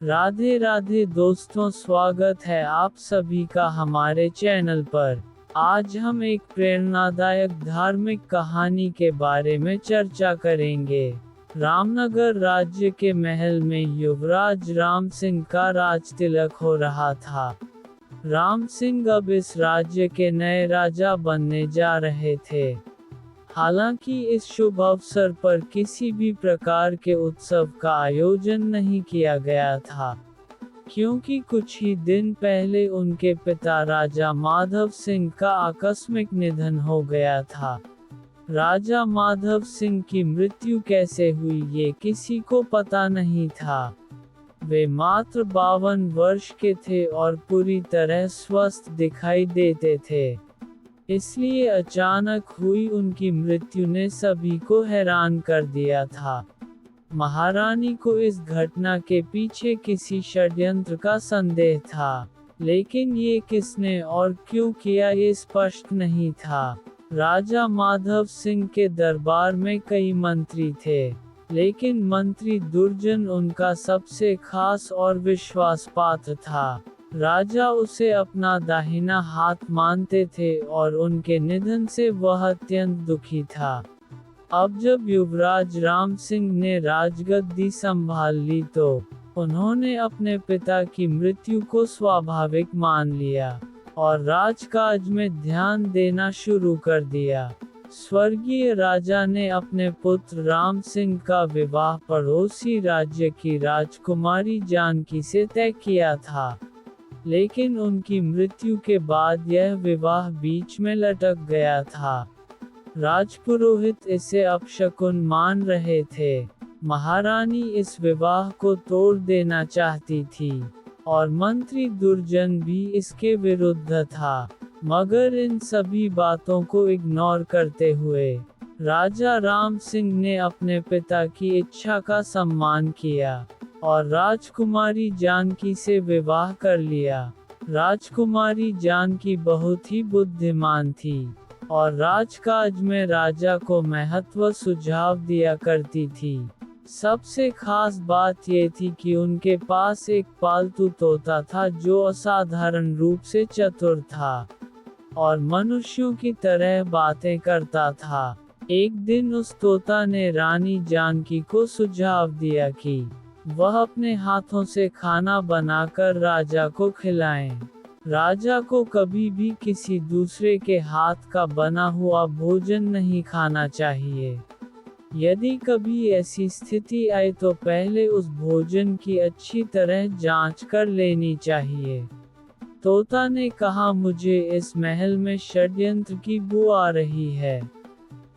राधे राधे दोस्तों, स्वागत है आप सभी का हमारे चैनल पर। आज हम एक प्रेरणादायक धार्मिक कहानी के बारे में चर्चा करेंगे। रामनगर राज्य के महल में युवराज राम सिंह का राज तिलक हो रहा था। राम सिंह अब इस राज्य के नए राजा बनने जा रहे थे। हालांकि इस शुभ अवसर पर किसी भी प्रकार के उत्सव का आयोजन नहीं किया गया था, क्योंकि कुछ ही दिन पहले उनके पिता राजा माधव सिंह का आकस्मिक निधन हो गया था। राजा माधव सिंह की मृत्यु कैसे हुई ये किसी को पता नहीं था। वे मात्र 52 वर्ष के थे और पूरी तरह स्वस्थ दिखाई देते थे। इसलिए अचानक हुई उनकी मृत्यु ने सभी को हैरान कर दिया था। महारानी को इस घटना के पीछे किसी षड्यंत्र का संदेह था, लेकिन ये किसने और क्यों किया ये स्पष्ट नहीं था। राजा माधव सिंह के दरबार में कई मंत्री थे, लेकिन मंत्री दुर्जन उनका सबसे खास और विश्वास पात्र था। राजा उसे अपना दाहिना हाथ मानते थे और उनके निधन से वह अत्यंत दुखी था। अब जब युवराज राम सिंह ने राजगद्दी संभाल ली तो उन्होंने अपने पिता की मृत्यु को स्वाभाविक मान लिया और राजकाज में ध्यान देना शुरू कर दिया। स्वर्गीय राजा ने अपने पुत्र राम सिंह का विवाह पड़ोसी राज्य की राजकुमारी जानकी से तय किया था, लेकिन उनकी मृत्यु के बाद यह विवाह बीच में लटक गया था। राजपुरोहित इसे अपशकुन मान रहे थे। महारानी इस विवाह को तोड़ देना चाहती थी और मंत्री दुर्जन भी इसके विरुद्ध था। मगर इन सभी बातों को इग्नोर करते हुए राजा राम सिंह ने अपने पिता की इच्छा का सम्मान किया और राजकुमारी जानकी से विवाह कर लिया। राजकुमारी जानकी बहुत ही बुद्धिमान थी और राजकाज में राजा को महत्व सुझाव दिया करती थी। सबसे खास बात ये थी कि उनके पास एक पालतू तोता था जो असाधारण रूप से चतुर था और मनुष्यों की तरह बातें करता था। एक दिन उस तोता ने रानी जानकी को सुझाव दिया कि वह अपने हाथों से खाना बनाकर राजा को खिलाएं। राजा को कभी भी किसी दूसरे के हाथ का बना हुआ भोजन नहीं खाना चाहिए। यदि कभी ऐसी स्थिति आए तो पहले उस भोजन की अच्छी तरह जांच कर लेनी चाहिए। तोता ने कहा, मुझे इस महल में षड्यंत्र की बू आ रही है,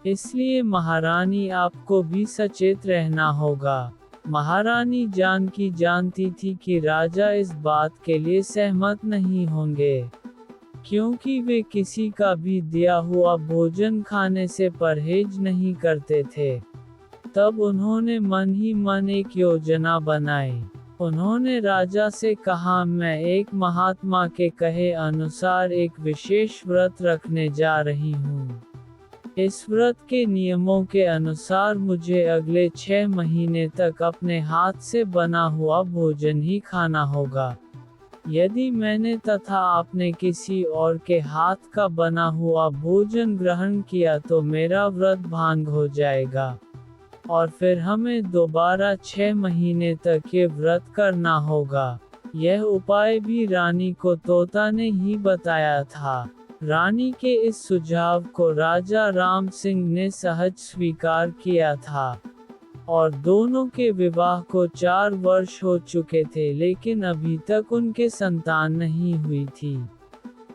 इसलिए महारानी आपको भी सचेत रहना होगा। महारानी जानकी जानती थी कि राजा इस बात के लिए सहमत नहीं होंगे, क्योंकि वे किसी का भी दिया हुआ भोजन खाने से परहेज नहीं करते थे। तब उन्होंने मन ही मन एक योजना बनाई। उन्होंने राजा से कहा, मैं एक महात्मा के कहे अनुसार एक विशेष व्रत रखने जा रही हूँ। इस व्रत के नियमों के अनुसार मुझे अगले 6 महीने तक अपने हाथ से बना हुआ भोजन ही खाना होगा। यदि मैंने तथा आपने किसी और के हाथ का बना हुआ भोजन ग्रहण किया तो मेरा व्रत भंग हो जाएगा और फिर हमें दोबारा 6 महीने तक ये व्रत करना होगा। यह उपाय भी रानी को तोता ने ही बताया था। रानी के इस सुझाव को राजा राम सिंह ने सहज स्वीकार किया था और दोनों के विवाह को 4 वर्ष हो चुके थे, लेकिन अभी तक उनके संतान नहीं हुई थी।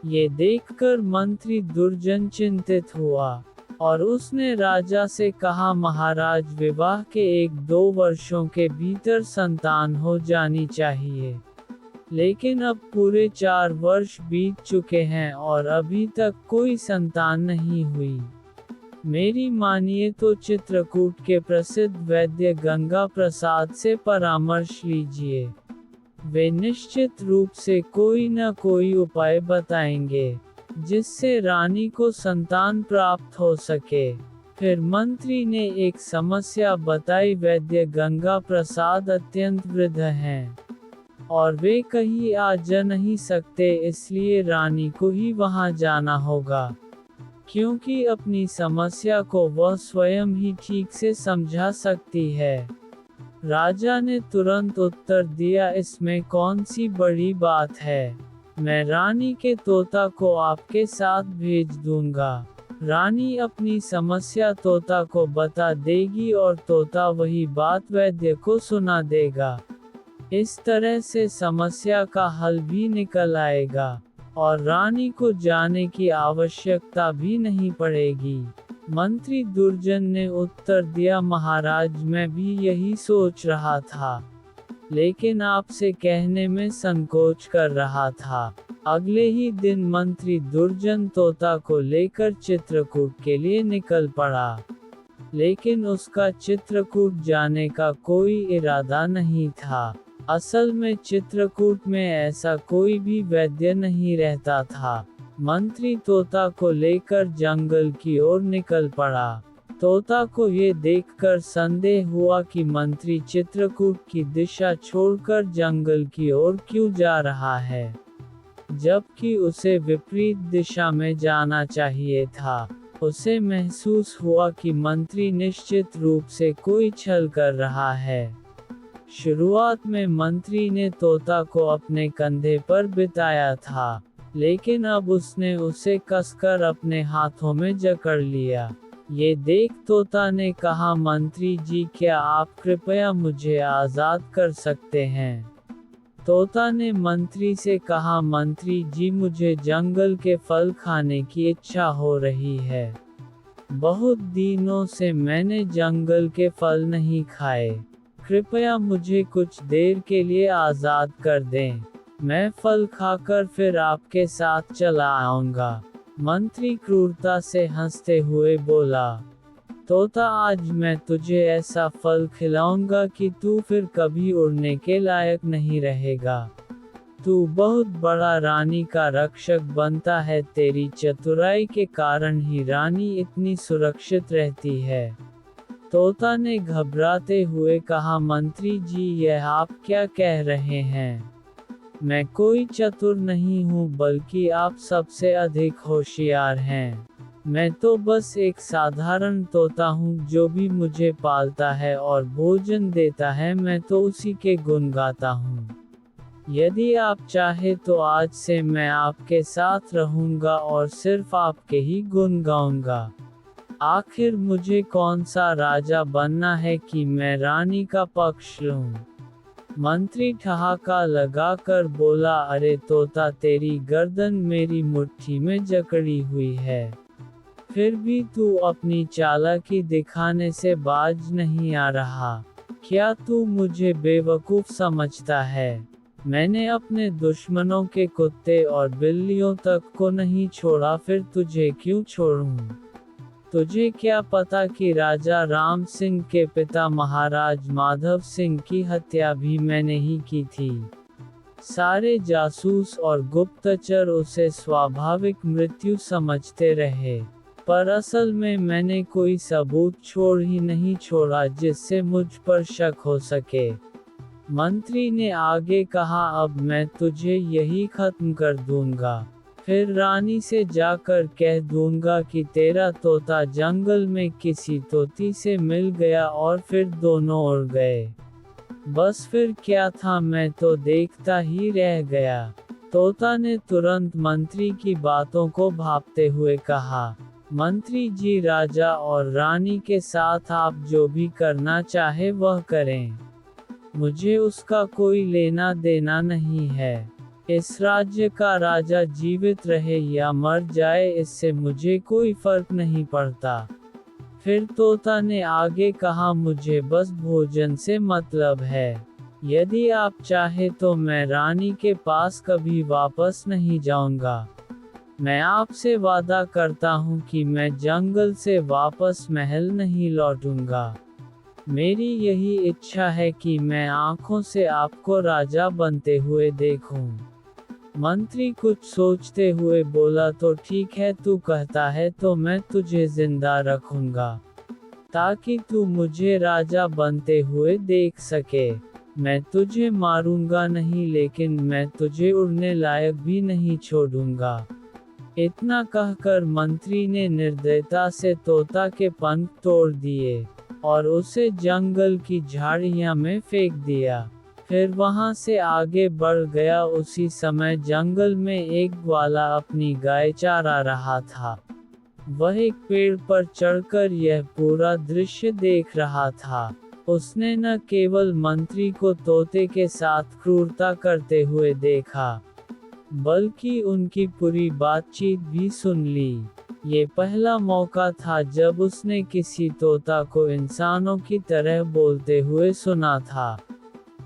ये देखकर मंत्री दुर्जन चिंतित हुआ और उसने राजा से कहा, महाराज, विवाह के 1-2 वर्षों के भीतर संतान हो जानी चाहिए, लेकिन अब पूरे 4 वर्ष बीत चुके हैं और अभी तक कोई संतान नहीं हुई। मेरी मानिए तो चित्रकूट के प्रसिद्ध वैद्य गंगा प्रसाद से परामर्श लीजिए। वे निश्चित रूप से कोई न कोई उपाय बताएंगे जिससे रानी को संतान प्राप्त हो सके। फिर मंत्री ने एक समस्या बताई। वैद्य गंगा प्रसाद अत्यंत वृद्ध हैं। और वे कहीं आ जा नहीं सकते, इसलिए रानी को ही वहां जाना होगा, क्योंकि अपनी समस्या को वह स्वयं ही ठीक से समझा सकती है। राजा ने तुरंत उत्तर दिया, इसमें कौन सी बड़ी बात है, मैं रानी के तोता को आपके साथ भेज दूंगा। रानी अपनी समस्या तोता को बता देगी और तोता वही बात वैद्य को सुना देगा। इस तरह से समस्या का हल भी निकल आएगा और रानी को जाने की आवश्यकता भी नहीं पड़ेगी। मंत्री दुर्जन ने उत्तर दिया, महाराज मैं भी यही सोच रहा था, लेकिन आपसे कहने में संकोच कर रहा था। अगले ही दिन मंत्री दुर्जन तोता को लेकर चित्रकूट के लिए निकल पड़ा, लेकिन उसका चित्रकूट जाने का कोई इरादा नहीं था। असल में चित्रकूट में ऐसा कोई भी वैद्य नहीं रहता था। मंत्री तोता को लेकर जंगल की ओर निकल पड़ा। तोता को ये देखकर संदेह हुआ कि मंत्री चित्रकूट की दिशा छोड़कर जंगल की ओर क्यों जा रहा है, जबकि उसे विपरीत दिशा में जाना चाहिए था। उसे महसूस हुआ कि मंत्री निश्चित रूप से कोई छल कर रहा है। शुरुआत में मंत्री ने तोता को अपने कंधे पर बिठाया था, लेकिन अब उसने उसे कसकर अपने हाथों में जकड़ लिया। ये देख तोता ने कहा, मंत्री जी क्या आप कृपया मुझे आज़ाद कर सकते हैं। तोता ने मंत्री से कहा, मंत्री जी मुझे जंगल के फल खाने की इच्छा हो रही है। बहुत दिनों से मैंने जंगल के फल नहीं खाए। कृपया मुझे कुछ देर के लिए आज़ाद कर दें। मैं फल खाकर फिर आपके साथ चला आऊँगा। मंत्री क्रूरता से हंसते हुए बोला, तोता आज मैं तुझे ऐसा फल खिलाऊंगा कि तू फिर कभी उड़ने के लायक नहीं रहेगा। तू बहुत बड़ा रानी का रक्षक बनता है, तेरी चतुराई के कारण ही रानी इतनी सुरक्षित रहती है। तोता ने घबराते हुए कहा, मंत्री जी यह आप क्या कह रहे हैं। मैं कोई चतुर नहीं हूँ, बल्कि आप सबसे अधिक होशियार हैं। मैं तो बस एक साधारण तोता हूँ, जो भी मुझे पालता है और भोजन देता है मैं तो उसी के गुण गाता हूँ। यदि आप चाहे तो आज से मैं आपके साथ रहूँगा और सिर्फ आपके ही गुण गाऊँगा। आखिर मुझे कौन सा राजा बनना है कि मैं रानी का पक्ष लूं। मंत्री ठहाका लगाकर बोला, अरे तोता तेरी गर्दन मेरी मुट्ठी में जकड़ी हुई है, फिर भी तू अपनी चालाकी दिखाने से बाज नहीं आ रहा। क्या तू मुझे बेवकूफ समझता है। मैंने अपने दुश्मनों के कुत्ते और बिल्लियों तक को नहीं छोड़ा, फिर तुझे क्यों छोड़ूं। तुझे क्या पता कि राजा राम सिंह के पिता महाराज माधव सिंह की हत्या भी मैंने ही की थी। सारे जासूस और गुप्तचर उसे स्वाभाविक मृत्यु समझते रहे, पर असल में मैंने कोई सबूत छोड़ ही नहीं छोड़ा जिससे मुझ पर शक हो सके। मंत्री ने आगे कहा, अब मैं तुझे यही खत्म कर दूंगा, फिर रानी से जाकर कह दूंगा कि तेरा तोता जंगल में किसी तोती से मिल गया और फिर दोनों उड़ गए। बस फिर क्या था, मैं तो देखता ही रह गया। तोता ने तुरंत मंत्री की बातों को भांपते हुए कहा, मंत्री जी राजा और रानी के साथ आप जो भी करना चाहे वह करें, मुझे उसका कोई लेना देना नहीं है। इस राज्य का राजा जीवित रहे या मर जाए इससे मुझे कोई फर्क नहीं पड़ता। फिर तोता ने आगे कहा, मुझे बस भोजन से मतलब है। यदि आप चाहे तो मैं रानी के पास कभी वापस नहीं जाऊंगा। मैं आपसे वादा करता हूँ कि मैं जंगल से वापस महल नहीं लौटूंगा। मेरी यही इच्छा है कि मैं आंखों से आपको राजा बनते हुए देखूं। मंत्री कुछ सोचते हुए बोला, तो ठीक है, तू कहता है तो मैं तुझे जिंदा रखूंगा, ताकि तू मुझे राजा बनते हुए देख सके। मैं तुझे मारूंगा नहीं, लेकिन मैं तुझे उड़ने लायक भी नहीं छोड़ूंगा। इतना कहकर मंत्री ने निर्दयता से तोता के पंख तोड़ दिए और उसे जंगल की झाड़ियां में फेंक दिया। फिर वहां से आगे बढ़ गया। उसी समय जंगल में एक ग्वाला अपनी गाय चारा रहा था। वह एक पेड़ पर चढ़कर यह पूरा दृश्य देख रहा था। उसने न केवल मंत्री को तोते के साथ क्रूरता करते हुए देखा, बल्कि उनकी पूरी बातचीत भी सुन ली। ये पहला मौका था जब उसने किसी तोता को इंसानों की तरह बोलते हुए सुना था।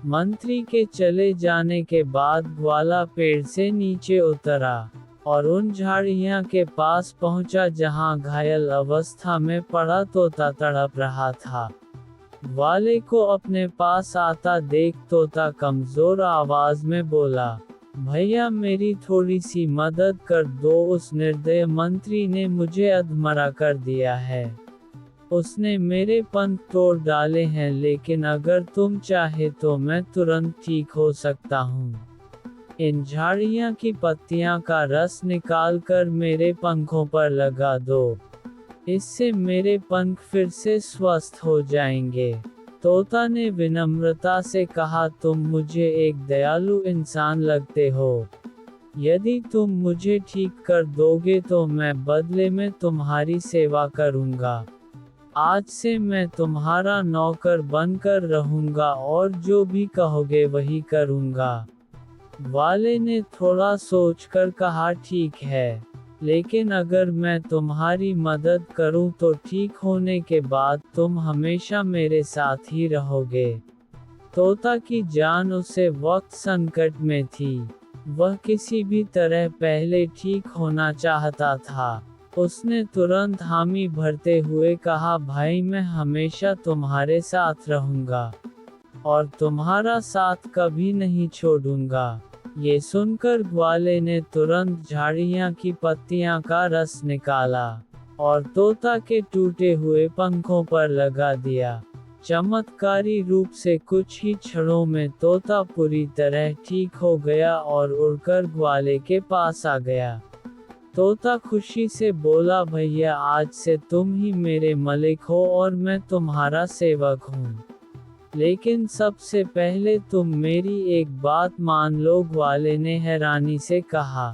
मंत्री के चले जाने के बाद ग्वाला पेड़ से नीचे उतरा और उन झाड़ियां के पास पहुंचा जहां घायल अवस्था में पड़ा तोता तड़प रहा था। ग्वाले को अपने पास आता देख तोता कमजोर आवाज में बोला, भैया मेरी थोड़ी सी मदद कर दो, उस निर्दय मंत्री ने मुझे अधमरा कर दिया है। उसने मेरे पंख तोड़ डाले हैं, लेकिन अगर तुम चाहे तो मैं तुरंत ठीक हो सकता हूँ। इन झाड़ियाँ की पत्तियाँ का रस निकाल कर मेरे पंखों पर लगा दो, इससे मेरे पंख फिर से स्वस्थ हो जाएंगे। तोता ने विनम्रता से कहा, तुम मुझे एक दयालु इंसान लगते हो। यदि तुम मुझे ठीक कर दोगे तो मैं बदले में तुम्हारी सेवा करूँगा। आज से मैं तुम्हारा नौकर बनकर रहूँगा और जो भी कहोगे वही करूँगा। ग्वाले ने थोड़ा सोचकर कहा, ठीक है, लेकिन अगर मैं तुम्हारी मदद करूं तो ठीक होने के बाद तुम हमेशा मेरे साथ ही रहोगे। तोता की जान उसे वक्त संकट में थी। वह किसी भी तरह पहले ठीक होना चाहता था। उसने तुरंत हामी भरते हुए कहा, भाई मैं हमेशा तुम्हारे साथ रहूंगा और तुम्हारा साथ कभी नहीं छोड़ूंगा। ये सुनकर ग्वाले ने तुरंत झाड़ियाँ की पत्तियाँ का रस निकाला और तोता के टूटे हुए पंखों पर लगा दिया। चमत्कारी रूप से कुछ ही क्षणों में तोता पूरी तरह ठीक हो गया और उड़कर ग्वाले के पास आ गया। तोता खुशी से बोला, भैया आज से तुम ही मेरे मालिक हो और मैं तुम्हारा सेवक हूँ। लेकिन सबसे पहले तुम मेरी एक बात मान लो। ग्वाले ने हैरानी से कहा,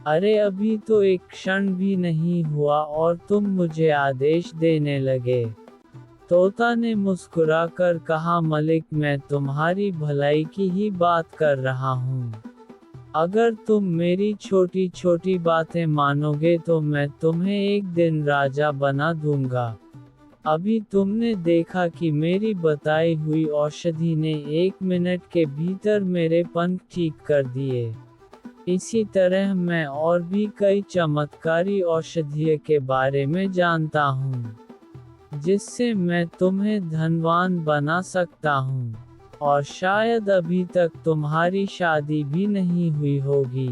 अरे अभी तो एक क्षण भी नहीं हुआ और तुम मुझे आदेश देने लगे। तोता ने मुस्कुराकर कहा, मालिक मैं तुम्हारी भलाई की ही बात कर रहा हूँ। अगर तुम मेरी छोटी छोटी बातें मानोगे तो मैं तुम्हें एक दिन राजा बना दूंगा। अभी तुमने देखा कि मेरी बताई हुई औषधि ने 1 मिनट के भीतर मेरे पंख ठीक कर दिए। इसी तरह मैं और भी कई चमत्कारी औषधियों के बारे में जानता हूँ, जिससे मैं तुम्हें धनवान बना सकता हूँ। और शायद अभी तक तुम्हारी शादी भी नहीं हुई होगी,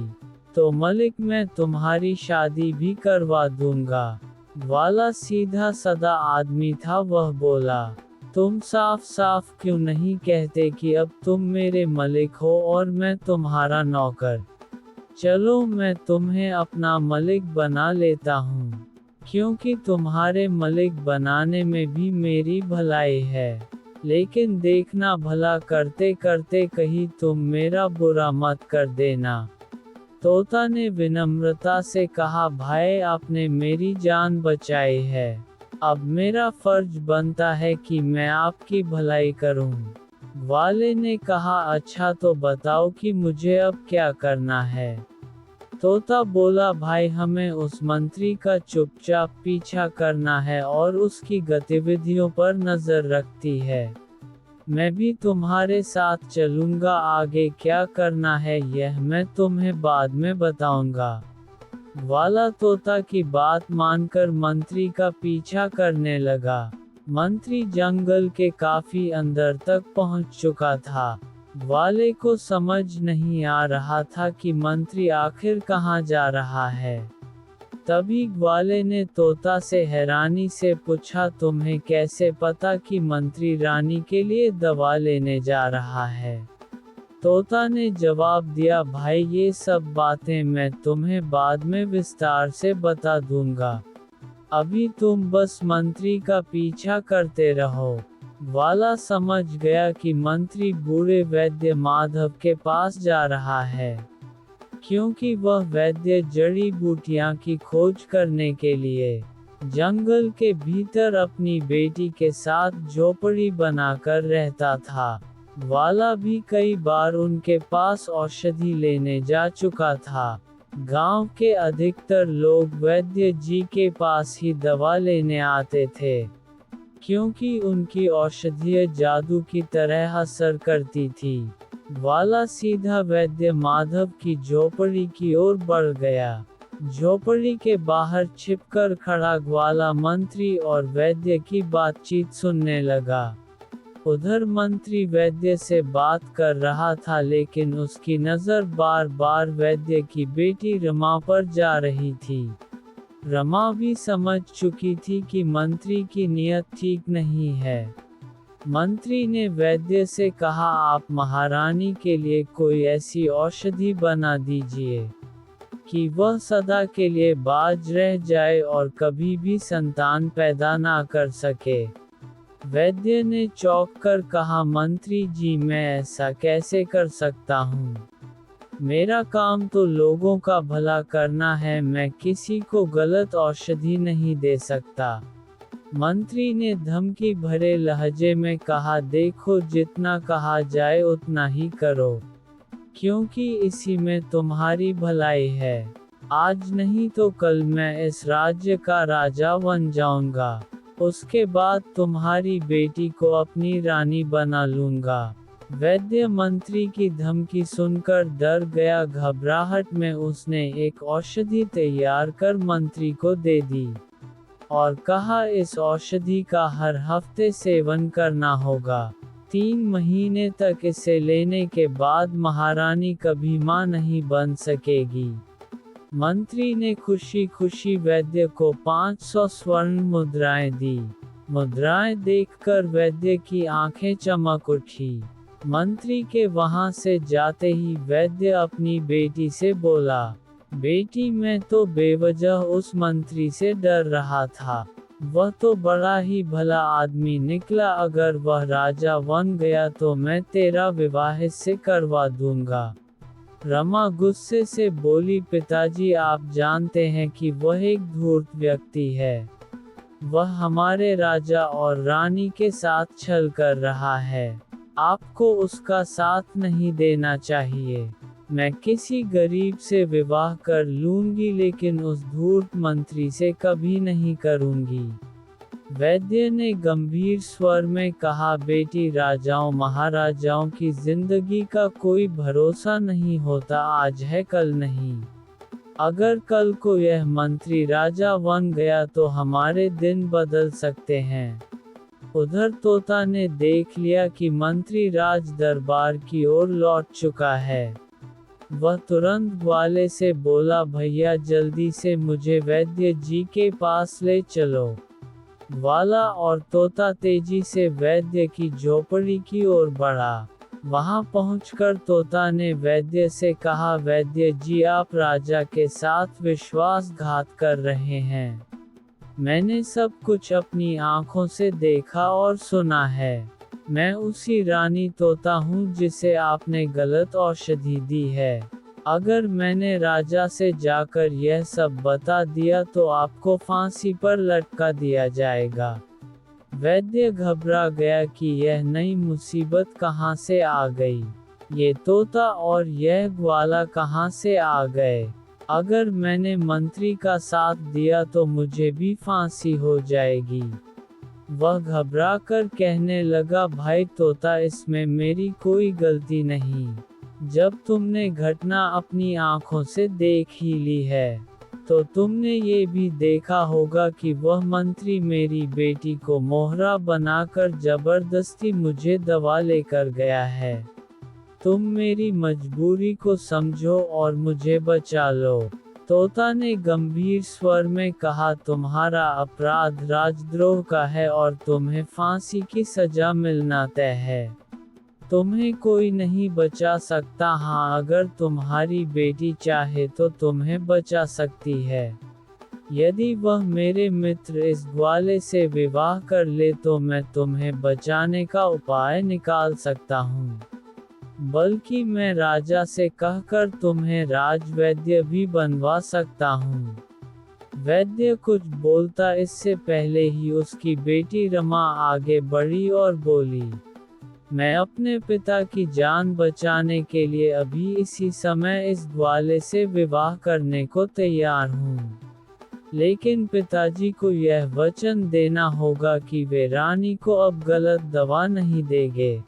तो मलिक मैं तुम्हारी शादी भी करवा दूंगा। ग्वाला सीधा साधा आदमी था। वह बोला, तुम साफ साफ क्यों नहीं कहते कि अब तुम मेरे मलिक हो और मैं तुम्हारा नौकर। चलो मैं तुम्हें अपना मलिक बना लेता हूँ, क्योंकि तुम्हारे मलिक बनाने में भी मेरी भलाई है। लेकिन देखना भला करते करते कहीं तुम मेरा बुरा मत कर देना। तोता ने विनम्रता से कहा, भाई आपने मेरी जान बचाई है, अब मेरा फर्ज बनता है कि मैं आपकी भलाई करूं। ग्वाले ने कहा, अच्छा तो बताओ कि मुझे अब क्या करना है। तोता बोला, भाई हमें उस मंत्री का चुपचाप पीछा करना है और उसकी गतिविधियों पर नजर रखती है। मैं भी तुम्हारे साथ चलूंगा। आगे क्या करना है यह मैं तुम्हें बाद में बताऊंगा। ग्वाला तोता की बात मानकर मंत्री का पीछा करने लगा। मंत्री जंगल के काफी अंदर तक पहुंच चुका था। ग्वाले को समझ नहीं आ रहा था कि मंत्री आखिर कहाँ जा रहा है। तभी ग्वाले ने तोता से हैरानी से पूछा, तुम्हें कैसे पता कि मंत्री रानी के लिए दवा लेने जा रहा है? तोता ने जवाब दिया, भाई ये सब बातें मैं तुम्हें बाद में विस्तार से बता दूंगा। अभी तुम बस मंत्री का पीछा करते रहो। ग्वाला समझ गया कि मंत्री बूढ़े वैद्य माधव के पास जा रहा है, क्योंकि वह वैद्य जड़ी बूटियां की खोज करने के लिए जंगल के भीतर अपनी बेटी के साथ झोपड़ी बनाकर रहता था। ग्वाला भी कई बार उनके पास औषधि लेने जा चुका था। गांव के अधिकतर लोग वैद्य जी के पास ही दवा लेने आते थे, क्योंकि उनकी औषधियाँ जादू की तरह असर करती थी। ग्वाला सीधा वैद्य माधव की झोपड़ी की ओर बढ़ गया। झोपड़ी के बाहर छिपकर खड़ा ग्वाला मंत्री और वैद्य की बातचीत सुनने लगा। उधर मंत्री वैद्य से बात कर रहा था, लेकिन उसकी नज़र बार बार वैद्य की बेटी रमा पर जा रही थी। रमा भी समझ चुकी थी कि मंत्री की नीयत ठीक नहीं है। मंत्री ने वैद्य से कहा, आप महारानी के लिए कोई ऐसी औषधि बना दीजिए कि वह सदा के लिए बाज रह जाए और कभी भी संतान पैदा ना कर सके। वैद्य ने चौंक कर कहा, मंत्री जी मैं ऐसा कैसे कर सकता हूँ? मेरा काम तो लोगों का भला करना है, मैं किसी को गलत औषधि नहीं दे सकता। मंत्री ने धमकी भरे लहजे में कहा, देखो जितना कहा जाए उतना ही करो, क्योंकि इसी में तुम्हारी भलाई है। आज नहीं तो कल मैं इस राज्य का राजा बन जाऊंगा। उसके बाद तुम्हारी बेटी को अपनी रानी बना लूंगा। वैद्य मंत्री की धमकी सुनकर डर गया। घबराहट में उसने एक औषधि तैयार कर मंत्री को दे दी और कहा, इस औषधि का हर हफ्ते सेवन करना होगा। 3 महीने तक इसे लेने के बाद महारानी कभी मां नहीं बन सकेगी। मंत्री ने खुशी खुशी वैद्य को 500 स्वर्ण मुद्राएं दी। मुद्राएं देखकर वैद्य की आंखें चमक उठी। मंत्री के वहां से जाते ही वैद्य अपनी बेटी से बोला, बेटी मैं तो बेवजह उस मंत्री से डर रहा था। वह तो बड़ा ही भला आदमी निकला। अगर वह राजा बन गया तो मैं तेरा विवाह इससे करवा दूंगा। रमा गुस्से से बोली, पिताजी आप जानते हैं कि वह एक धूर्त व्यक्ति है। वह हमारे राजा और रानी के साथ छल कर रहा है। आपको उसका साथ नहीं देना चाहिए। मैं किसी गरीब से विवाह कर लूंगी, लेकिन उस धूर्त मंत्री से कभी नहीं करूंगी। वैद्य ने गंभीर स्वर में कहा, बेटी राजाओं महाराजाओं की जिंदगी का कोई भरोसा नहीं होता, आज है कल नहीं। अगर कल को यह मंत्री राजा बन गया तो हमारे दिन बदल सकते हैं। उधर तोता ने देख लिया कि मंत्री राज दरबार की ओर लौट चुका है। वह तुरंत ग्वाले से बोला, भैया जल्दी से मुझे वैद्य जी के पास ले चलो। ग्वाला और तोता तेजी से वैद्य की झोपड़ी की ओर बढ़ा। वहां पहुंचकर तोता ने वैद्य से कहा, वैद्य जी आप राजा के साथ विश्वासघात कर रहे हैं। मैंने सब कुछ अपनी आंखों से देखा और सुना है। मैं उसी रानी तोता हूँ जिसे आपने गलत औषधि दी है। अगर मैंने राजा से जाकर यह सब बता दिया तो आपको फांसी पर लटका दिया जाएगा। वैद्य घबरा गया कि यह नई मुसीबत कहां से आ गई। ये तोता और यह ग्वाला कहां से आ गए। अगर मैंने मंत्री का साथ दिया तो मुझे भी फांसी हो जाएगी। वह घबरा कर कहने लगा, भाई तोता इसमें मेरी कोई गलती नहीं। जब तुमने घटना अपनी आंखों से देख ही ली है तो तुमने ये भी देखा होगा कि वह मंत्री मेरी बेटी को मोहरा बनाकर जबरदस्ती मुझे दवा लेकर गया है। तुम मेरी मजबूरी को समझो और मुझे बचा लो। तोता ने गंभीर स्वर में कहा, तुम्हारा अपराध राजद्रोह का है और तुम्हें फांसी की सजा मिलना तय है। तुम्हें कोई नहीं बचा सकता। हाँ, अगर तुम्हारी बेटी चाहे तो तुम्हें बचा सकती है। यदि वह मेरे मित्र इस ग्वाले से विवाह कर ले तो मैं तुम्हें बचाने का उपाय निकाल सकता हूँ। बल्कि मैं राजा से कहकर तुम्हें राजवैद्य भी बनवा सकता हूँ। वैद्य कुछ बोलता इससे पहले ही उसकी बेटी रमा आगे बढ़ी और बोली, मैं अपने पिता की जान बचाने के लिए अभी इसी समय इस ग्वाले से विवाह करने को तैयार हूँ। लेकिन पिताजी को यह वचन देना होगा कि वे रानी को अब गलत दवा नहीं देंगे,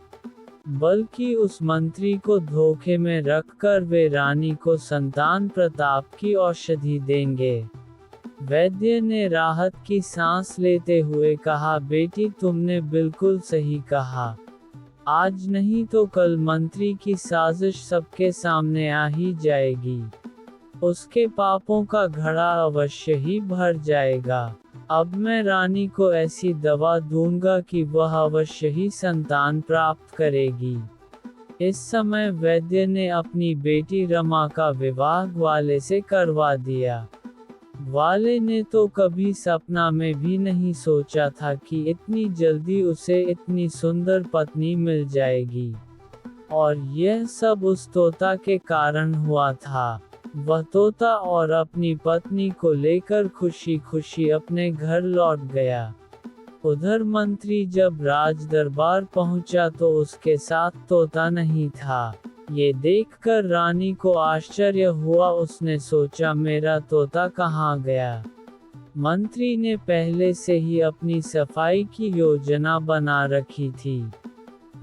बल्कि उस मंत्री को धोखे में रखकर वे रानी को संतान प्रताप की औषधि देंगे। वैद्य ने राहत की सांस लेते हुए कहा, बेटी तुमने बिल्कुल सही कहा। आज नहीं तो कल मंत्री की साजिश सबके सामने आ ही जाएगी। उसके पापों का घड़ा अवश्य ही भर जाएगा। अब मैं रानी को ऐसी दवा दूंगा कि वह अवश्य ही संतान प्राप्त करेगी। इस समय वैद्य ने अपनी बेटी रमा का विवाह ग्वाले से करवा दिया। ग्वाले ने तो कभी सपना में भी नहीं सोचा था कि इतनी जल्दी उसे इतनी सुंदर पत्नी मिल जाएगी। और यह सब उस तोता के कारण हुआ था। वह तोता और अपनी पत्नी को लेकर खुशी खुशी अपने घर लौट गया। उधर मंत्री जब राज दरबार पहुंचा तो उसके साथ तोता नहीं था। ये देखकर रानी को आश्चर्य हुआ। उसने सोचा, मेरा तोता कहाँ गया? मंत्री ने पहले से ही अपनी सफाई की योजना बना रखी थी।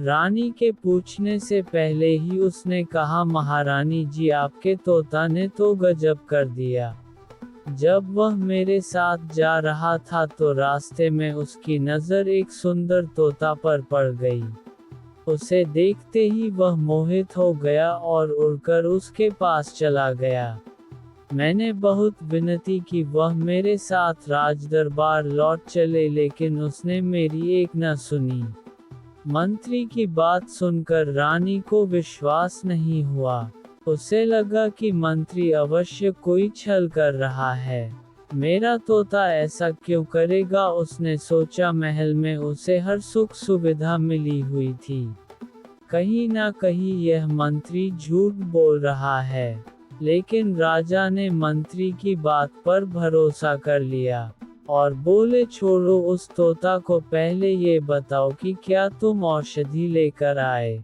रानी के पूछने से पहले ही उसने कहा, महारानी जी, आपके तोता ने तो गजब कर दिया। जब वह मेरे साथ जा रहा था तो रास्ते में उसकी नज़र एक सुंदर तोता पर पड़ गई। उसे देखते ही वह मोहित हो गया और उड़कर उसके पास चला गया। मैंने बहुत विनती की वह मेरे साथ राजदरबार लौट चले, लेकिन उसने मेरी एक न सुनी। मंत्री की बात सुनकर रानी को विश्वास नहीं हुआ। उसे लगा कि मंत्री अवश्य कोई छल कर रहा है। मेरा तोता ऐसा क्यों करेगा? उसने सोचा, महल में उसे हर सुख सुविधा मिली हुई थी। कहीं ना कहीं यह मंत्री झूठ बोल रहा है। लेकिन राजा ने मंत्री की बात पर भरोसा कर लिया और बोले, छोड़ो उस तोता को, पहले ये बताओ कि क्या तुम औषधि लेकर आए।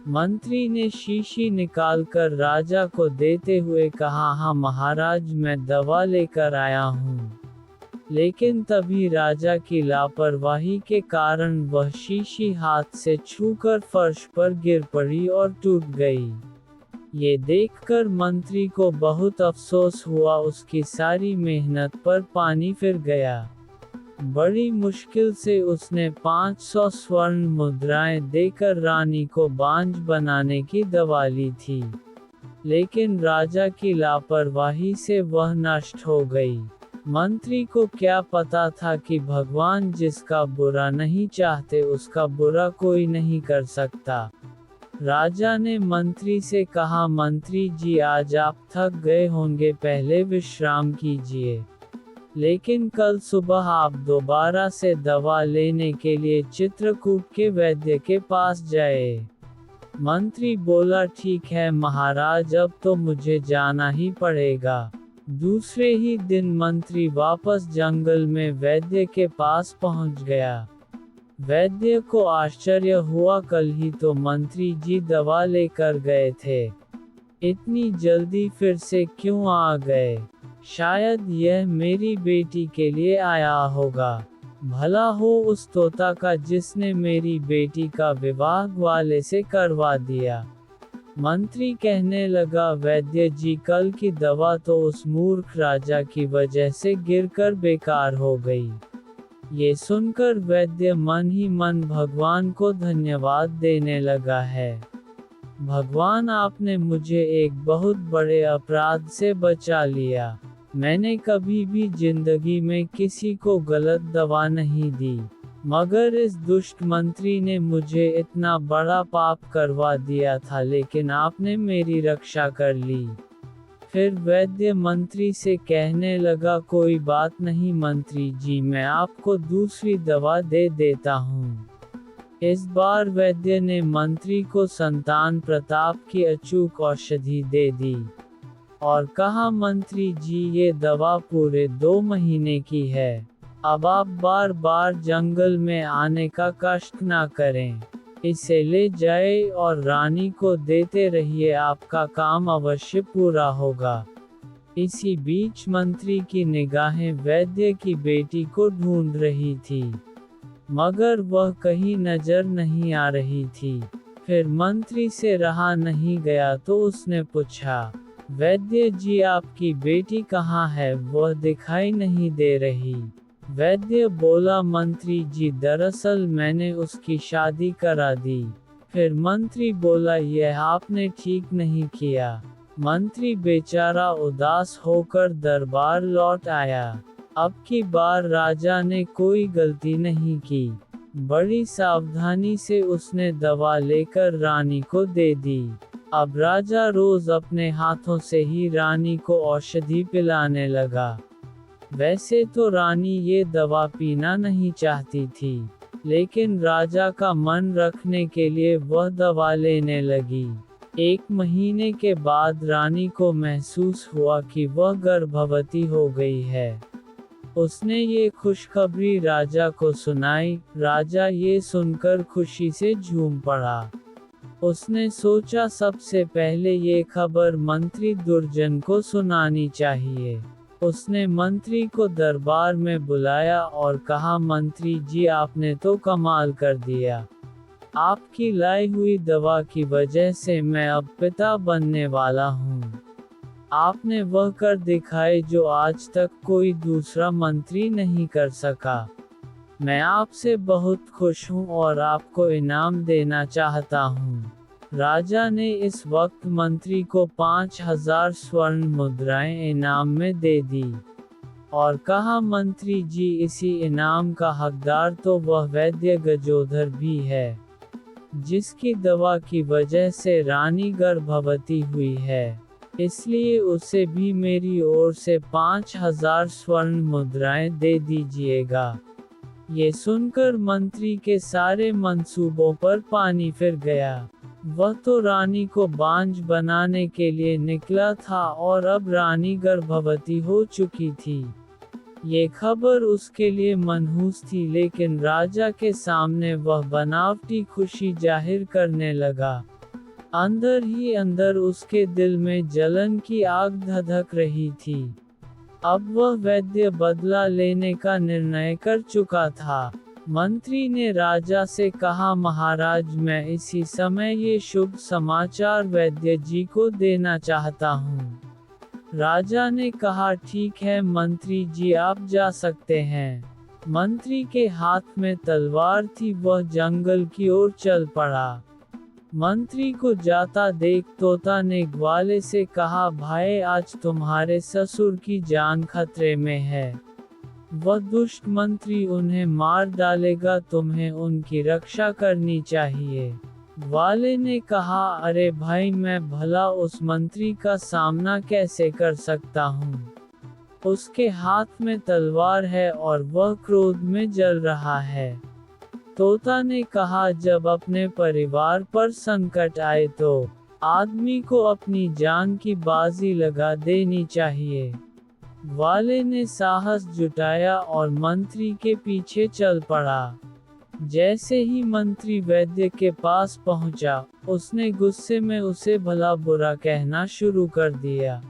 मंत्री ने शीशी निकालकर राजा को देते हुए कहा, हाँ महाराज, मैं दवा लेकर आया हूँ। लेकिन तभी राजा की लापरवाही के कारण वह शीशी हाथ से छूकर फर्श पर गिर पड़ी और टूट गई। ये देखकर मंत्री को बहुत अफसोस हुआ। उसकी सारी मेहनत पर पानी फिर गया। बड़ी मुश्किल से उसने 500 स्वर्ण मुद्राएं देकर रानी को बांझ बनाने की दवा ली थी। लेकिन राजा की लापरवाही से वह नष्ट हो गई। मंत्री को क्या पता था कि भगवान जिसका बुरा नहीं चाहते उसका बुरा कोई नहीं कर सकता। राजा ने मंत्री से कहा, मंत्री जी, आज आप थक गए होंगे, पहले विश्राम कीजिए। लेकिन कल सुबह आप दोबारा से दवा लेने के लिए चित्रकूट के वैद्य के पास जाए। मंत्री बोला, ठीक है महाराज, अब तो मुझे जाना ही पड़ेगा। दूसरे ही दिन मंत्री वापस जंगल में वैद्य के पास पहुंच गया। वैद्य को आश्चर्य हुआ, कल ही तो मंत्री जी दवा लेकर गए थे। इतनी जल्दी फिर से क्यों आ गए? शायद यह मेरी बेटी के लिए आया होगा। भला हो उस तोता का जिसने मेरी बेटी का विवाह ग्वाले से करवा दिया। मंत्री कहने लगा, वैद्य जी, कल की दवा तो उस मूर्ख राजा की वजह से गिरकर बेकार हो गई। ये सुनकर वैद्य मन ही मन भगवान को धन्यवाद देने लगा है। भगवान, आपने मुझे एक बहुत बड़े अपराध से बचा लिया। मैंने कभी भी जिंदगी में किसी को गलत दवा नहीं दी, मगर इस दुष्ट मंत्री ने मुझे इतना बड़ा पाप करवा दिया था, लेकिन आपने मेरी रक्षा कर ली। फिर वैद्य मंत्री से कहने लगा, कोई बात नहीं मंत्री जी, मैं आपको दूसरी दवा दे देता हूँ। इस बार वैद्य ने मंत्री को संतान प्रताप की अचूक औषधि दे दी और कहा, मंत्री जी, ये दवा पूरे 2 महीने की है। अब आप बार बार जंगल में आने का कष्ट ना करें। इसे ले जाए और रानी को देते रहिए, आपका काम अवश्य पूरा होगा। इसी बीच मंत्री की निगाहें वैद्य की बेटी को ढूंढ रही थी, मगर वह कहीं नजर नहीं आ रही थी। फिर मंत्री से रहा नहीं गया तो उसने पूछा, वैद्य जी, आपकी बेटी कहाँ है? वह दिखाई नहीं दे रही। वैद्य बोला, मंत्री जी, दरअसल मैंने उसकी शादी करा दी। फिर मंत्री बोला, यह आपने ठीक नहीं किया। मंत्री बेचारा उदास होकर दरबार लौट आया। अब की बार राजा ने कोई गलती नहीं की। बड़ी सावधानी से उसने दवा लेकर रानी को दे दी। अब राजा रोज अपने हाथों से ही रानी को औषधि पिलाने लगा। वैसे तो रानी ये दवा पीना नहीं चाहती थी, लेकिन राजा का मन रखने के लिए वह दवा लेने लगी। 1 महीने के बाद रानी को महसूस हुआ कि वह गर्भवती हो गई है। उसने ये खुशखबरी राजा को सुनाई। राजा ये सुनकर खुशी से झूम पड़ा। उसने सोचा, सबसे पहले ये खबर मंत्री दुर्जन को सुनानी चाहिए। उसने मंत्री को दरबार में बुलाया और कहा, मंत्री जी, आपने तो कमाल कर दिया। आपकी लाई हुई दवा की वजह से मैं अब पिता बनने वाला हूँ। आपने वह कर दिखाए जो आज तक कोई दूसरा मंत्री नहीं कर सका। मैं आपसे बहुत खुश हूँ और आपको इनाम देना चाहता हूँ। राजा ने इस वक्त मंत्री को 5000 स्वर्ण मुद्राएं इनाम में दे दी और कहा, मंत्री जी, इसी इनाम का हकदार तो वह वैद्य गजोधर भी है, जिसकी दवा की वजह से रानी गर्भवती हुई है। इसलिए उसे भी मेरी ओर से 5000 स्वर्ण मुद्राएं दे दीजिएगा। ये सुनकर मंत्री के सारे मंसूबों पर पानी फिर गया। वह तो रानी को बांझ बनाने के लिए निकला था और अब रानी गर्भवती हो चुकी थी। ये खबर उसके लिए मनहूस थी, लेकिन राजा के सामने वह बनावटी खुशी जाहिर करने लगा। अंदर ही अंदर उसके दिल में जलन की आग धधक रही थी। अब वह वैद्य बदला लेने का निर्णय कर चुका था। मंत्री ने राजा से कहा, महाराज, मैं इसी समय ये शुभ समाचार वैद्य जी को देना चाहता हूँ। राजा ने कहा, ठीक है मंत्री जी, आप जा सकते हैं। मंत्री के हाथ में तलवार थी, वह जंगल की ओर चल पड़ा। मंत्री को जाता देख तोता ने ग्वाले से कहा, भाई, आज तुम्हारे ससुर की जान खतरे में है। वह दुष्ट मंत्री उन्हें मार डालेगा, तुम्हें उनकी रक्षा करनी चाहिए। ग्वाले ने कहा, अरे भाई, मैं भला उस मंत्री का सामना कैसे कर सकता हूँ? उसके हाथ में तलवार है और वह क्रोध में जल रहा है। तोता ने कहा, जब अपने परिवार पर संकट आए तो आदमी को अपनी जान की बाजी लगा देनी चाहिए। ग्वाले ने साहस जुटाया और मंत्री के पीछे चल पड़ा। जैसे ही मंत्री वैद्य के पास पहुंचा, उसने गुस्से में उसे भला बुरा कहना शुरू कर दिया।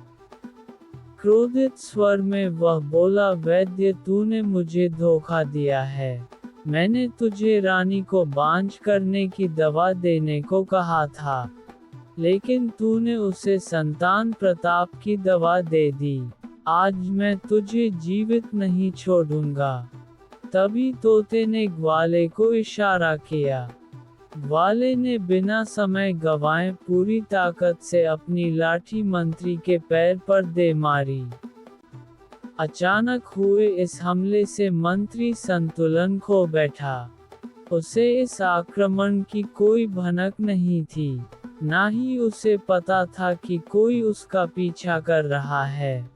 क्रोधित स्वर में वह बोला, वैद्य, तूने मुझे धोखा दिया है। मैंने तुझे रानी को बांझ करने की दवा देने को कहा था, लेकिन तूने उसे संतान प्रताप की दवा दे दी। आज मैं तुझे जीवित नहीं छोड़ूंगा। तभी तोते ने ग्वाले को इशारा किया। ग्वाले ने बिना समय गंवाए पूरी ताकत से अपनी लाठी मंत्री के पैर पर दे मारी। अचानक हुए इस हमले से मंत्री संतुलन खो बैठा। उसे इस आक्रमण की कोई भनक नहीं थी, ना ही उसे पता था कि कोई उसका पीछा कर रहा है।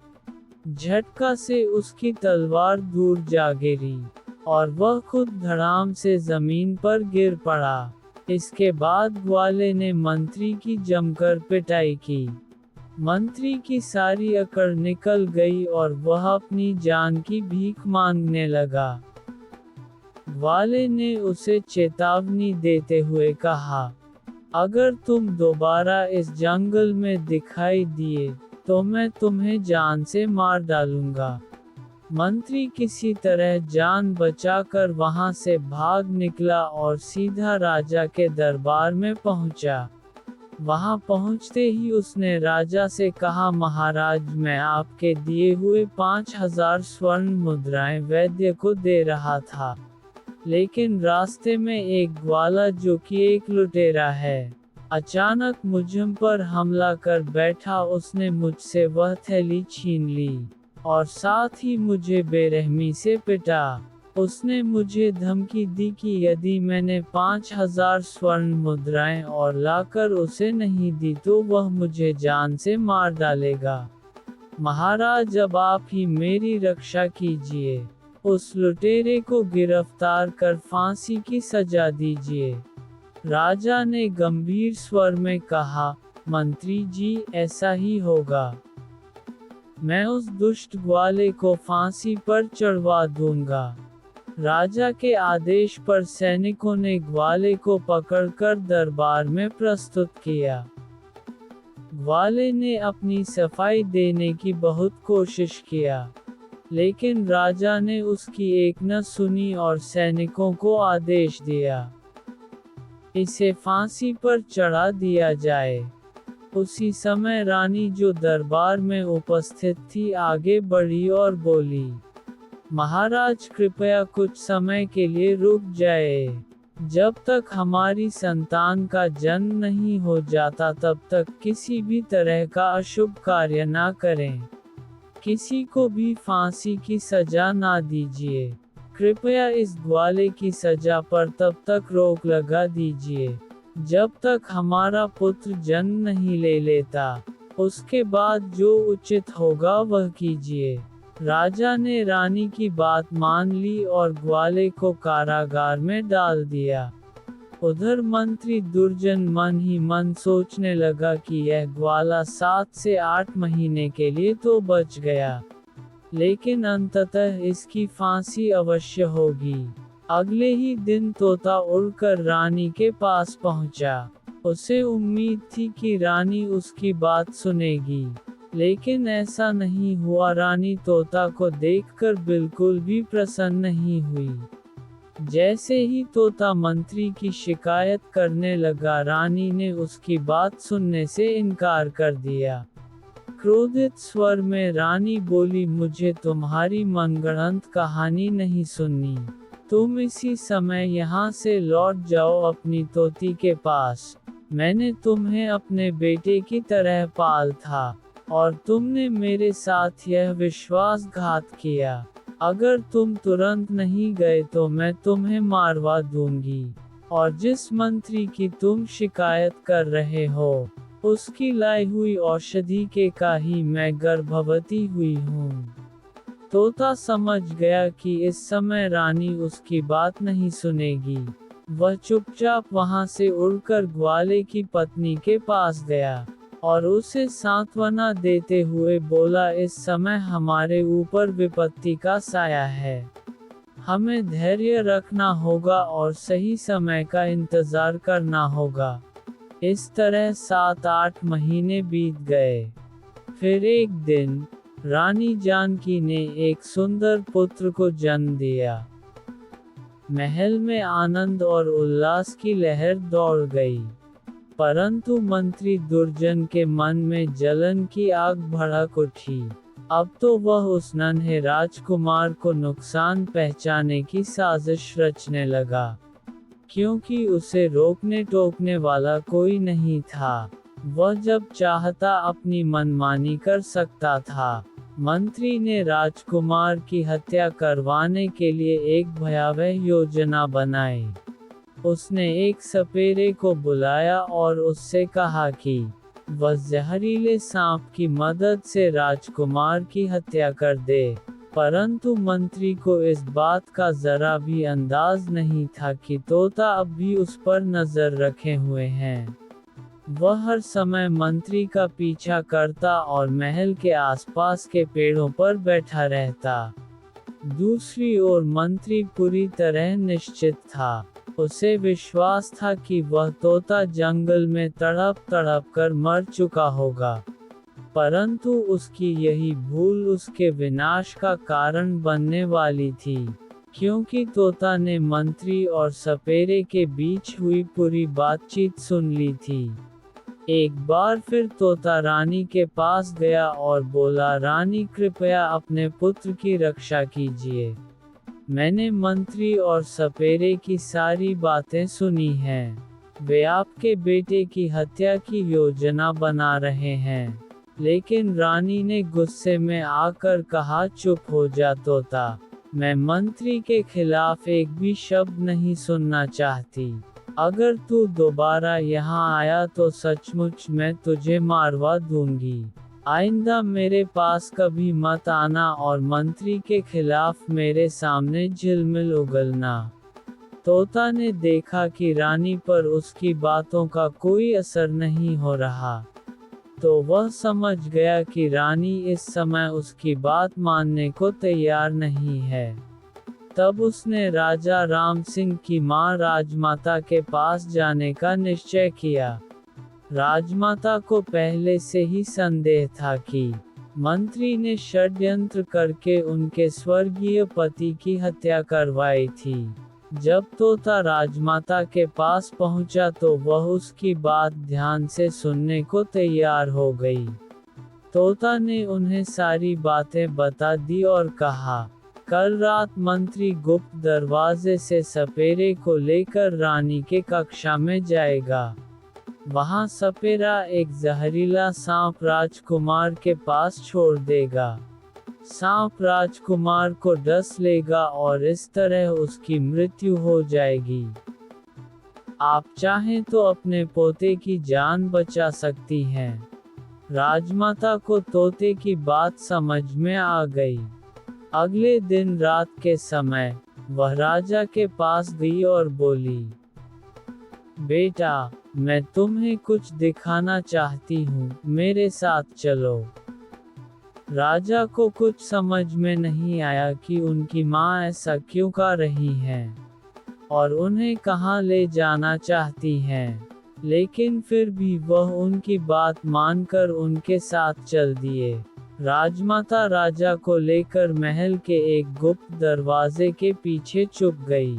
झटका से उसकी तलवार दूर जा गिरी, और वह खुद धड़ाम से जमीन पर गिर पड़ा। इसके बाद ग्वाले ने मंत्री की जमकर पिटाई की। मंत्री की सारी अकड़ निकल गई और वह अपनी जान की भीख मांगने लगा। ग्वाले ने उसे चेतावनी देते हुए कहा, अगर तुम दोबारा इस जंगल में दिखाई दिए, तो मैं तुम्हें जान से मार डालूंगा। मंत्री किसी तरह जान बचाकर वहां से भाग निकला और सीधा राजा के दरबार में पहुंचा। वहां पहुंचते ही उसने राजा से कहा, महाराज, मैं आपके दिए हुए 5000 स्वर्ण मुद्राएं वैद्य को दे रहा था, लेकिन रास्ते में एक ग्वाला, जो कि एक लुटेरा है, अचानक मुझ पर हमला कर बैठा। उसने मुझसे वह थैली छीन ली और साथ ही मुझे बेरहमी से पिटा। उसने मुझे धमकी दी कि यदि मैंने 5000 स्वर्ण मुद्राएं और लाकर उसे नहीं दी तो वह मुझे जान से मार डालेगा। महाराज, अब आप ही मेरी रक्षा कीजिए। उस लुटेरे को गिरफ्तार कर फांसी की सजा दीजिए। राजा ने गंभीर स्वर में कहा, मंत्री जी, ऐसा ही होगा। मैं उस दुष्ट ग्वाले को फांसी पर चढ़वा दूंगा। राजा के आदेश पर सैनिकों ने ग्वाले को पकड़कर दरबार में प्रस्तुत किया। ग्वाले ने अपनी सफाई देने की बहुत कोशिश किया, लेकिन राजा ने उसकी एक न सुनी और सैनिकों को आदेश दिया, इसे फांसी पर चढ़ा दिया जाए। उसी समय रानी, जो दरबार में उपस्थित थी, आगे बढ़ी और बोली, महाराज, कृपया कुछ समय के लिए रुक जाए। जब तक हमारी संतान का जन्म नहीं हो जाता तब तक किसी भी तरह का अशुभ कार्य ना करें। किसी को भी फांसी की सजा ना दीजिए। कृपया इस ग्वाले की सजा पर तब तक रोक लगा दीजिए जब तक हमारा पुत्र जन्म नहीं ले लेता। उसके बाद जो उचित होगा वह कीजिए। राजा ने रानी की बात मान ली और ग्वाले को कारागार में डाल दिया। उधर मंत्री दुर्जन मन ही मन सोचने लगा कि यह ग्वाला 7 से 8 महीने के लिए तो बच गया, लेकिन अंततः इसकी फांसी अवश्य होगी। अगले ही दिन तोता उड़कर रानी के पास पहुंचा। उसे उम्मीद थी कि रानी उसकी बात सुनेगी, लेकिन ऐसा नहीं हुआ। रानी तोता को देखकर बिल्कुल भी प्रसन्न नहीं हुई। जैसे ही तोता मंत्री की शिकायत करने लगा, रानी ने उसकी बात सुनने से इनकार कर दिया। क्रोधित स्वर में रानी बोली, मुझे तुम्हारी मनगढ़ंत कहानी नहीं सुननी। तुम इसी समय यहाँ से लौट जाओ अपनी तोती के पास। मैंने तुम्हें अपने बेटे की तरह पाल था, और तुमने मेरे साथ यह विश्वासघात किया। अगर तुम तुरंत नहीं गए तो मैं तुम्हें मारवा दूंगी, और जिस मंत्री की तुम शिकायत कर रहे हो, उसकी लाई हुई औषधि के का ही मैं गर्भवती हुई हूँ। तोता समझ गया कि इस समय रानी उसकी बात नहीं सुनेगी। वह चुपचाप वहां से उड़कर ग्वाले की पत्नी के पास गया और उसे सांत्वना देते हुए बोला, इस समय हमारे ऊपर विपत्ति का साया है। हमें धैर्य रखना होगा और सही समय का इंतजार करना होगा। इस तरह 7-8 महीने बीत गए। फिर एक दिन रानी जानकी ने एक सुंदर पुत्र को जन्म दिया। महल में आनंद और उल्लास की लहर दौड़ गई, परंतु मंत्री दुर्जन के मन में जलन की आग भड़क उठी। अब तो वह उस नन्हे राजकुमार को नुकसान पहुंचाने की साजिश रचने लगा। क्योंकि उसे रोकने टोकने वाला कोई नहीं था। वह जब चाहता अपनी मनमानी कर सकता था। मंत्री ने राजकुमार की हत्या करवाने के लिए एक भयावह योजना बनाई। उसने एक सपेरे को बुलाया और उससे कहा कि वह जहरीले सांप की मदद से राजकुमार की हत्या कर दे। परंतु मंत्री को इस बात का जरा भी अंदाज नहीं था कि तोता अब भी उस पर नजर रखे हुए हैं। वह हर समय मंत्री का पीछा करता और महल के आसपास के पेड़ों पर बैठा रहता। दूसरी ओर मंत्री पूरी तरह निश्चित था। उसे विश्वास था कि वह तोता जंगल में तड़प तड़प कर मर चुका होगा। परंतु उसकी यही भूल उसके विनाश का कारण बनने वाली थी, क्योंकि तोता ने मंत्री और सपेरे के बीच हुई पूरी बातचीत सुन ली थी। एक बार फिर तोता रानी के पास गया और बोला, रानी कृपया अपने पुत्र की रक्षा कीजिए। मैंने मंत्री और सपेरे की सारी बातें सुनी हैं। वे आपके बेटे की हत्या की योजना बना रहे हैं। लेकिन रानी ने गुस्से में आकर कहा, चुप हो जा तोता, मैं मंत्री के खिलाफ एक भी शब्द नहीं सुनना चाहती। अगर तू दोबारा यहाँ आया तो सचमुच मैं तुझे मारवा दूंगी। आइंदा मेरे पास कभी मत आना और मंत्री के खिलाफ मेरे सामने झिलमिल उगलना। तोता ने देखा कि रानी पर उसकी बातों का कोई असर नहीं हो रहा, तो वह समझ गया कि रानी इस समय उसकी बात मानने को तैयार नहीं है। तब उसने राजा राम सिंह की मां राजमाता के पास जाने का निश्चय किया। राजमाता को पहले से ही संदेह था कि मंत्री ने षड्यंत्र करके उनके स्वर्गीय पति की हत्या करवाई थी। जब तोता राजमाता के पास पहुंचा तो वह उसकी बात ध्यान से सुनने को तैयार हो गई। तोता ने उन्हें सारी बातें बता दी और कहा, कल रात मंत्री गुप्त दरवाजे से सपेरे को लेकर रानी के कक्षा में जाएगा। वहां सपेरा एक जहरीला सांप राजकुमार के पास छोड़ देगा। सांप राजकुमार को डस लेगा और इस तरह उसकी मृत्यु हो जाएगी। आप चाहें तो अपने पोते की जान बचा सकती हैं। राजमाता को तोते की बात समझ में आ गई। अगले दिन रात के समय वह राजा के पास गई और बोली, बेटा, मैं तुम्हें कुछ दिखाना चाहती हूँ, मेरे साथ चलो। राजा को कुछ समझ में नहीं आया कि उनकी माँ ऐसा क्यों कर रही हैं और उन्हें कहाँ ले जाना चाहती हैं, लेकिन फिर भी वह उनकी बात मानकर उनके साथ चल दिए। राजमाता राजा को लेकर महल के एक गुप्त दरवाजे के पीछे छुप गई।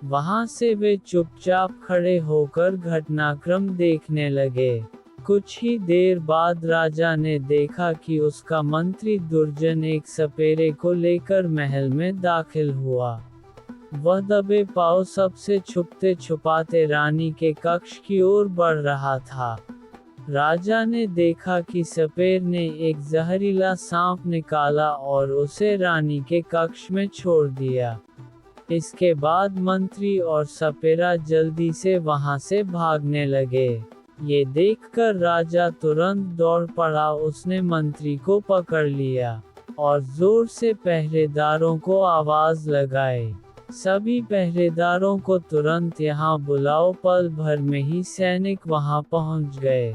वहां से वे चुपचाप खड़े होकर घटनाक्रम देखने लगे। कुछ ही देर बाद राजा ने देखा कि उसका मंत्री दुर्जन एक सपेरे को लेकर महल में दाखिल हुआ। वह दबे पांव सबसे छुपते छुपाते रानी के कक्ष की ओर बढ़ रहा था। राजा ने देखा कि सपेर ने एक जहरीला सांप निकाला और उसे रानी के कक्ष में छोड़ दिया। इसके बाद मंत्री और सपेरा जल्दी से वहां से भागने लगे। ये देखकर राजा तुरंत दौड़ पड़ा। उसने मंत्री को पकड़ लिया और जोर से पहरेदारों को आवाज लगाई, सभी पहरेदारों को तुरंत यहाँ बुलाओ। पल भर में ही सैनिक वहां पहुंच गए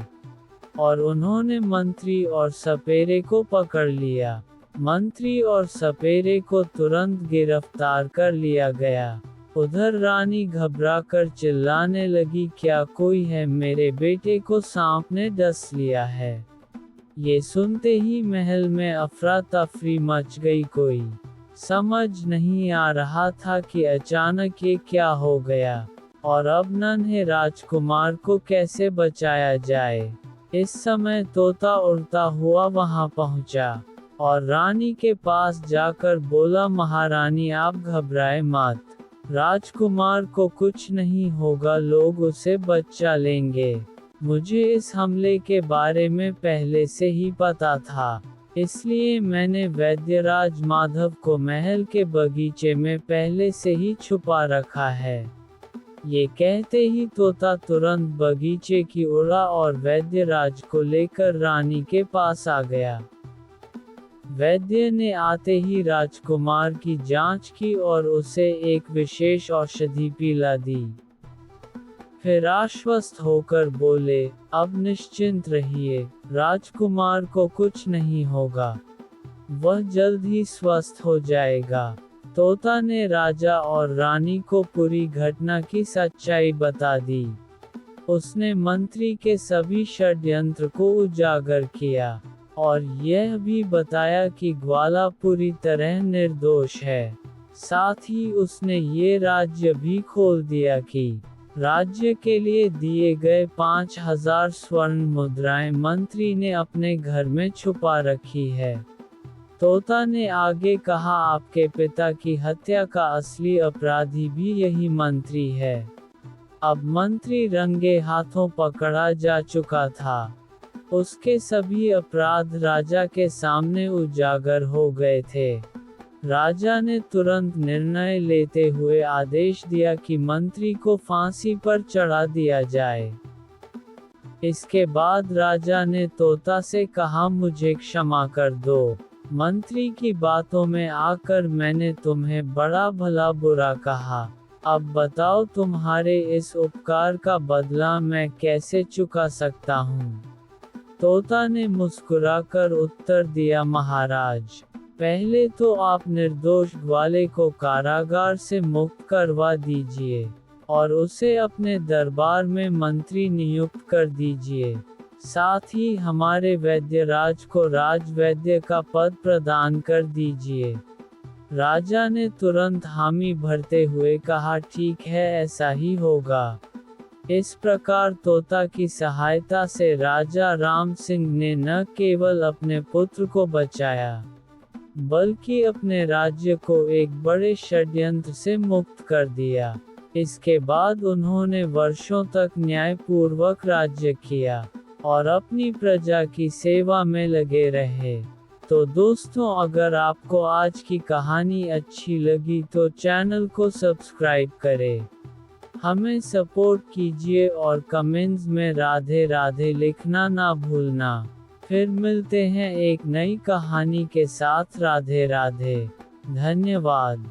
और उन्होंने मंत्री और सपेरे को पकड़ लिया। मंत्री और सपेरे को तुरंत गिरफ्तार कर लिया गया। उधर रानी घबराकर चिल्लाने लगी, क्या कोई है? मेरे बेटे को सांप ने डस लिया है। ये सुनते ही महल में अफरा तफरी मच गई। कोई समझ नहीं आ रहा था कि अचानक ये क्या हो गया और अब नन्हे राजकुमार को कैसे बचाया जाए। इस समय तोता उड़ता हुआ वहां पहुंचा और रानी के पास जाकर बोला, महारानी आप घबराए मत, राजकुमार को कुछ नहीं होगा, लोग उसे बचा लेंगे। मुझे इस हमले के बारे में पहले से ही पता था, इसलिए मैंने वैद्यराज माधव को महल के बगीचे में पहले से ही छुपा रखा है। ये कहते ही तोता तुरंत बगीचे की उड़ा और वैद्यराज को लेकर रानी के पास आ गया। वैद्य ने आते ही राजकुमार की जांच की और उसे एक विशेष औषधि पिला दी। फिर आश्वस्त होकर बोले, अब निश्चिंत रहिए, राजकुमार को कुछ नहीं होगा, वह जल्द ही स्वस्थ हो जाएगा। तोता ने राजा और रानी को पूरी घटना की सच्चाई बता दी। उसने मंत्री के सभी षड्यंत्र को उजागर किया और यह भी बताया कि ग्वाला पूरी तरह निर्दोष है। साथ ही उसने ये राज्य भी खोल दिया कि राज्य के लिए दिए गए 5000 स्वर्ण मुद्राएं मंत्री ने अपने घर में छुपा रखी है। तोता ने आगे कहा, आपके पिता की हत्या का असली अपराधी भी यही मंत्री है। अब मंत्री रंगे हाथों पकड़ा जा चुका था। उसके सभी अपराध राजा के सामने उजागर हो गए थे। राजा ने तुरंत निर्णय लेते हुए आदेश दिया कि मंत्री को फांसी पर चढ़ा दिया जाए। इसके बाद राजा ने तोता से कहा, मुझे क्षमा कर दो। मंत्री की बातों में आकर मैंने तुम्हें बड़ा भला बुरा कहा। अब बताओ, तुम्हारे इस उपकार का बदला मैं कैसे चुका सकता हूँ? तोता ने मुस्कुराकर उत्तर दिया, महाराज, पहले तो आप निर्दोष ग्वाले को कारागार से मुक्त करवा दीजिए और उसे अपने दरबार में मंत्री नियुक्त कर दीजिए। साथ ही हमारे वैद्यराज को राजवैद्य का पद प्रदान कर दीजिए। राजा ने तुरंत हामी भरते हुए कहा, ठीक है, ऐसा ही होगा। इस प्रकार तोता की सहायता से राजा राम सिंह ने न केवल अपने पुत्र को बचाया, बल्कि अपने राज्य को एक बड़े षड्यंत्र से मुक्त कर दिया। इसके बाद उन्होंने वर्षों तक न्यायपूर्वक राज्य किया और अपनी प्रजा की सेवा में लगे रहे। तो दोस्तों, अगर आपको आज की कहानी अच्छी लगी तो चैनल को सब्सक्राइब करें, हमें सपोर्ट कीजिए और कमेंट्स में राधे राधे लिखना ना भूलना। फिर मिलते हैं एक नई कहानी के साथ। राधे राधे। धन्यवाद।